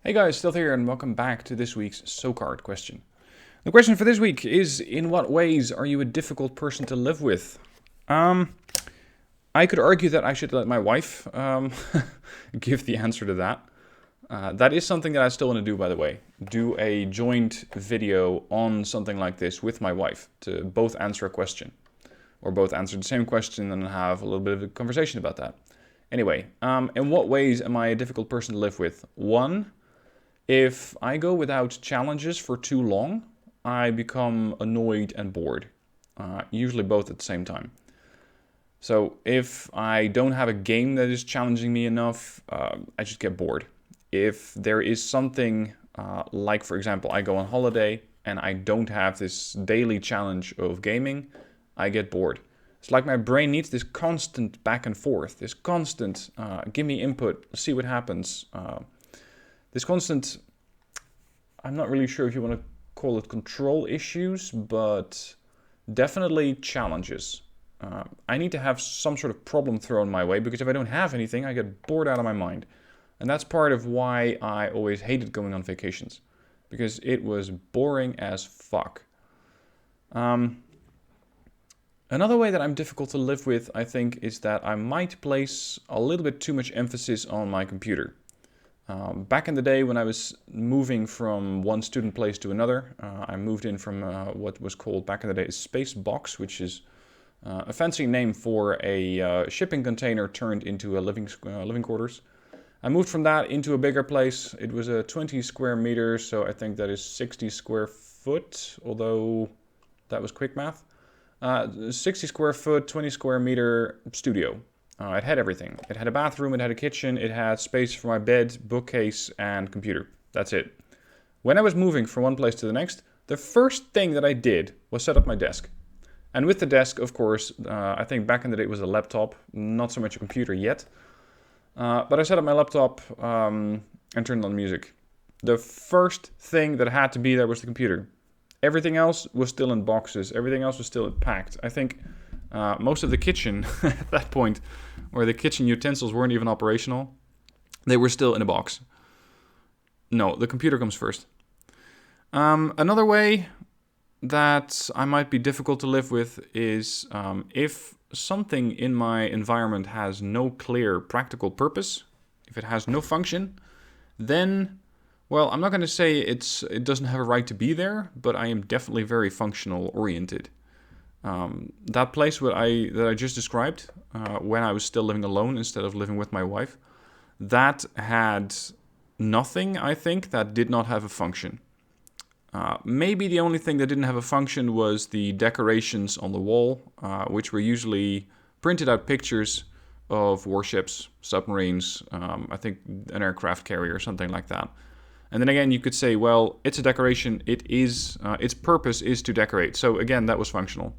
Hey guys, still here and welcome back to this week's SoCard question. The question for this week is, in what ways are you a difficult person to live with? I could argue that I should let my wife give the answer to that. That is something that I still want to do, by the way. Do a joint video on something like this with my wife to both answer a question. Or both answer the same question and have a little bit of a conversation about that. Anyway, in what ways am I a difficult person to live with? One, if I go without challenges for too long, I become annoyed and bored. Usually both at the same time. So if I don't have a game that is challenging me enough, I just get bored. If there is something like, for example, I go on holiday and I don't have this daily challenge of gaming, I get bored. It's like my brain needs this constant back and forth, this constant give me input, see what happens. This constant, I'm not really sure if you want to call it control issues, but definitely challenges. I need to have some sort of problem thrown my way, because if I don't have anything, I get bored out of my mind. And that's part of why I always hated going on vacations, because it was boring as fuck. Another way that I'm difficult to live with, I think, is that I might place a little bit too much emphasis on my computer. Back in the day when I was moving from one student place to another, I moved in from what was called back in the day a space box, which is a fancy name for a shipping container turned into a living quarters. I moved from that into a bigger place. It was a 20 square meters, so I think that is 60 square foot, although that was quick math. 60 square foot, 20 square meter studio. It had everything. It had a bathroom, it had a kitchen, it had space for my bed, bookcase, and computer. That's it. When I was moving from one place to the next, the first thing that I did was set up my desk. And with the desk, of course, I think back in the day it was a laptop, not so much a computer yet. But I set up my laptop and turned on music. The first thing that had to be there was the computer. Everything else was still in boxes. Everything else was still packed. I think most of the kitchen at that point, where the kitchen utensils weren't even operational, they were still in a box. No, the computer comes first. Another way that I might be difficult to live with is if something in my environment has no clear practical purpose, if it has no function, then, well, I'm not going to say it doesn't have a right to be there, but I am definitely very functional oriented. That place that I just described, when I was still living alone instead of living with my wife, that had nothing, I think, that did not have a function. Maybe the only thing that didn't have a function was the decorations on the wall, which were usually printed out pictures of warships, submarines, I think an aircraft carrier or something like that. And then again, you could say, well, it's a decoration. It is its purpose is to decorate. So again, that was functional.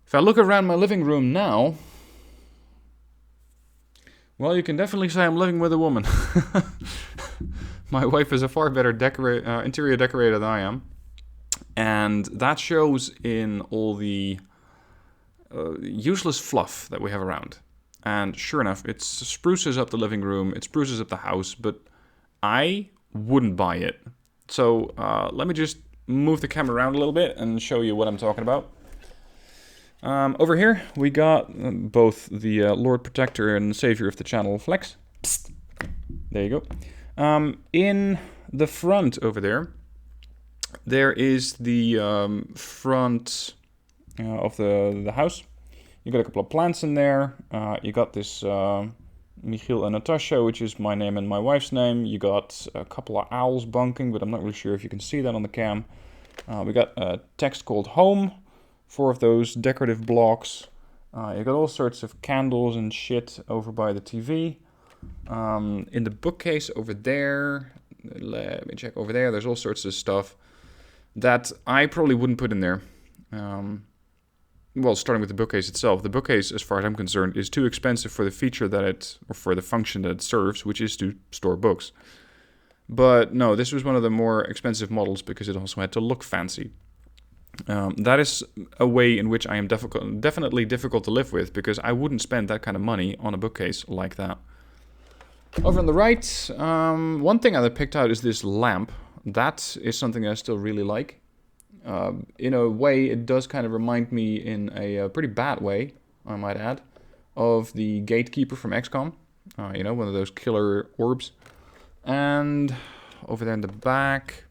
If I look around my living room now, well, you can definitely say I'm living with a woman. My wife is a far better interior decorator than I am. And that shows in all the useless fluff that we have around. And sure enough, it spruces up the living room, it spruces up the house, but I wouldn't buy it. So let me just move the camera around a little bit and show you what I'm talking about. Over here, we got both the Lord Protector and Savior of the channel, Flex. Psst. There you go. In the front over there is the front of the house. You got a couple of plants in there. You got this Michiel and Natasha, which is my name and my wife's name. You got a couple of owls bunking, but I'm not really sure if you can see that on the cam. We got a text called Home. 4 of those decorative blocks. You got all sorts of candles and shit over by the TV. In the bookcase over there, let me check over there, there's all sorts of stuff that I probably wouldn't put in there. Well, starting with the bookcase itself. The bookcase, as far as I'm concerned, is too expensive for the feature or for the function that it serves, which is to store books. But no, this was one of the more expensive models because it also had to look fancy. That is a way in which I am definitely difficult to live with, because I wouldn't spend that kind of money on a bookcase like that. Over on the right, one thing I picked out is this lamp. That is something I still really like. In a way, it does kind of remind me, in a pretty bad way, I might add, of the Gatekeeper from XCOM. You know, one of those killer orbs. And over there in the back,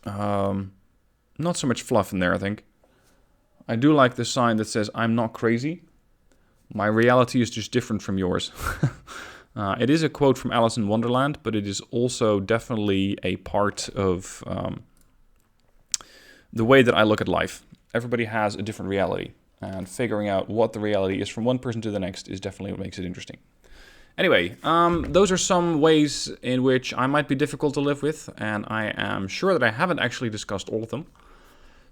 not so much fluff in there, I think. I do like the sign that says, "I'm not crazy. My reality is just different from yours." It is a quote from Alice in Wonderland, but it is also definitely a part of the way that I look at life. Everybody has a different reality, and figuring out what the reality is from one person to the next is definitely what makes it interesting. Anyway, those are some ways in which I might be difficult to live with, and I am sure that I haven't actually discussed all of them.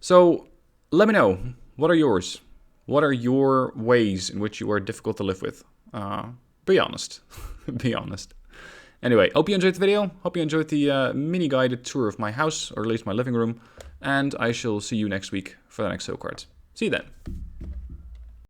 So let me know, what are yours? What are your ways in which you are difficult to live with? Be honest. Be honest. Anyway, hope you enjoyed the video. Hope you enjoyed the mini guided tour of my house, or at least my living room. And I shall see you next week for the next SoCards. See you then.